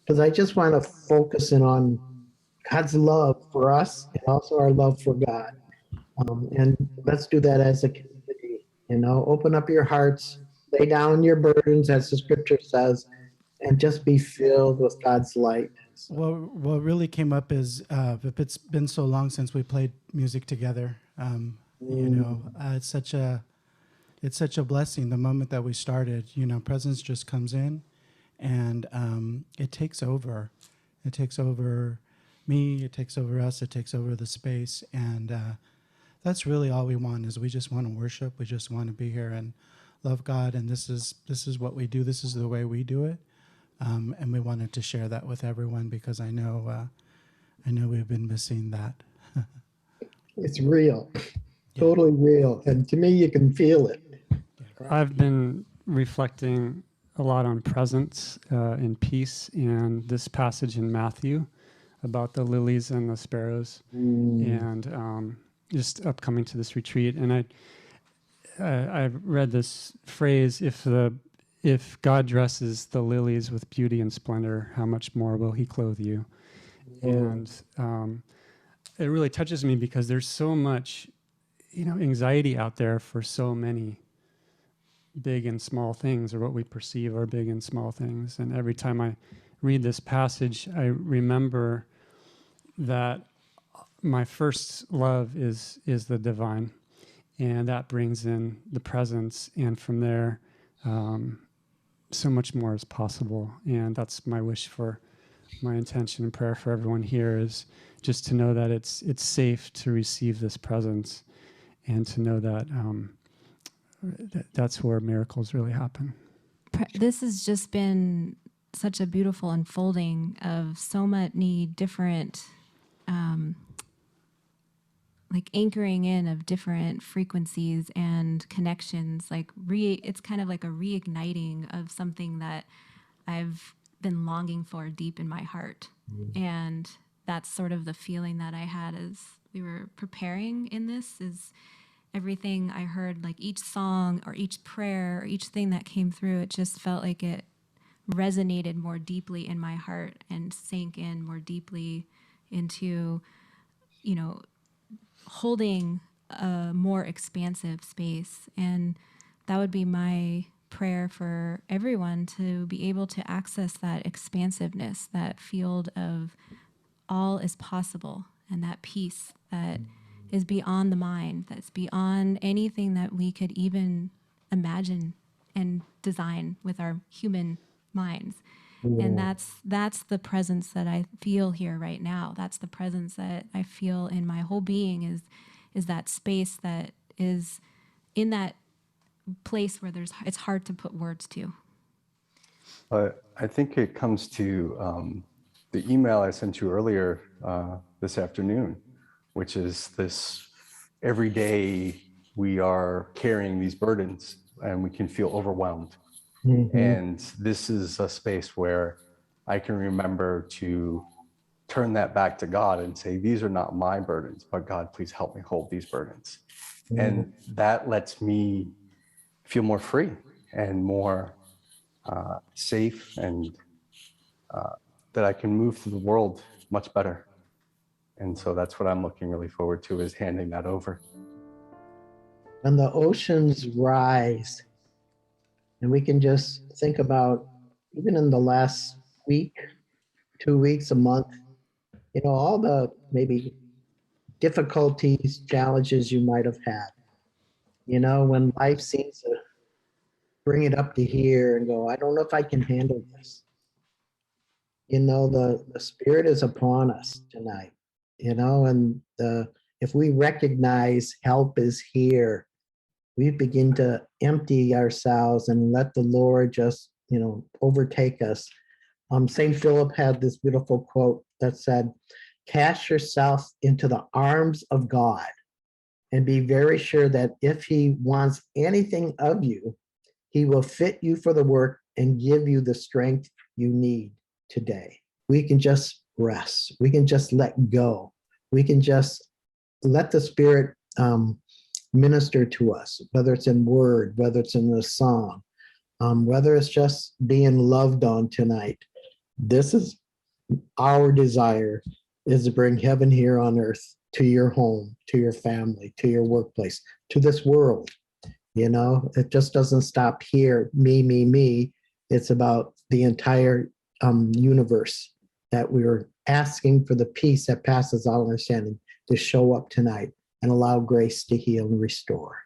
because I just want to focus in on God's love for us and also our love for God. And let's do that as a community. Open up your hearts, lay down your burdens, as the scripture says, and just be filled with God's light. So, Well, what really came up is it's been so long since we played music together. It's such a blessing. The moment that we started, presence just comes in, and it takes over. It takes over me. It takes over us. It takes over the space, and that's really all we want. Is we just want to worship. We just want to be here and love God. And this is what we do. This is the way we do it. And we wanted to share that with everyone because I know we've been missing that. it's real, totally real. And to me, you can feel it. I've been reflecting a lot on presence and peace, and this passage in Matthew about the lilies and the sparrows, and just upcoming to this retreat. And I've read this phrase: if God dresses the lilies with beauty and splendor, how much more will He clothe you? And it really touches me because there's so much, anxiety out there for so many big and small things, or what we perceive are big and small things. And every time I read this passage, I remember that my first love is the divine, and that brings in the presence, and from there, so much more is possible. And that's my wish, for my intention and prayer for everyone here, is just to know that it's safe to receive this presence, and to know that that's where miracles really happen. This has just been such a beautiful unfolding of so many different, like anchoring in of different frequencies and connections. It's kind of like a reigniting of something that I've been longing for deep in my heart. And that's sort of the feeling that I had as we were preparing in this, is everything I heard, like each song or each prayer or each thing that came through, it just felt like it resonated more deeply in my heart and sank in more deeply into, holding a more expansive space. And that would be my prayer for everyone, to be able to access that expansiveness, that field of all is possible, and that peace that is beyond the mind, that's beyond anything that we could even imagine and design with our human minds. And that's the presence that I feel here right now. That's the presence that I feel in my whole being, is that space that is in that place where it's hard to put words to. I think it comes to the email I sent you earlier this afternoon, which is this: every day we are carrying these burdens and we can feel overwhelmed. And this is a space where I can remember to turn that back to God and say, these are not my burdens, but God, please help me hold these burdens. And that lets me feel more free and more safe, and that I can move through the world much better. And so that's what I'm looking really forward to, is handing that over. When the oceans rise, and we can just think about, even in the last week, 2 weeks, a month, all the maybe difficulties, challenges you might have had. When life seems to bring it up to here and go, I don't know if I can handle this. The Spirit is upon us tonight, and if we recognize help is here, we begin to empty ourselves and let the Lord just, overtake us. St. Philip had this beautiful quote that said, cast yourself into the arms of God and be very sure that if He wants anything of you, He will fit you for the work and give you the strength you need today. We can just rest. We can just let go. We can just let the Spirit minister to us, whether it's in word, whether it's in a song, whether it's just being loved on tonight. This is our desire, is to bring heaven here on earth to your home, to your family, to your workplace, to this world. You know, it just doesn't stop here, me. It's about the entire universe, that we're asking for the peace that passes all understanding to show up tonight and allow grace to heal and restore.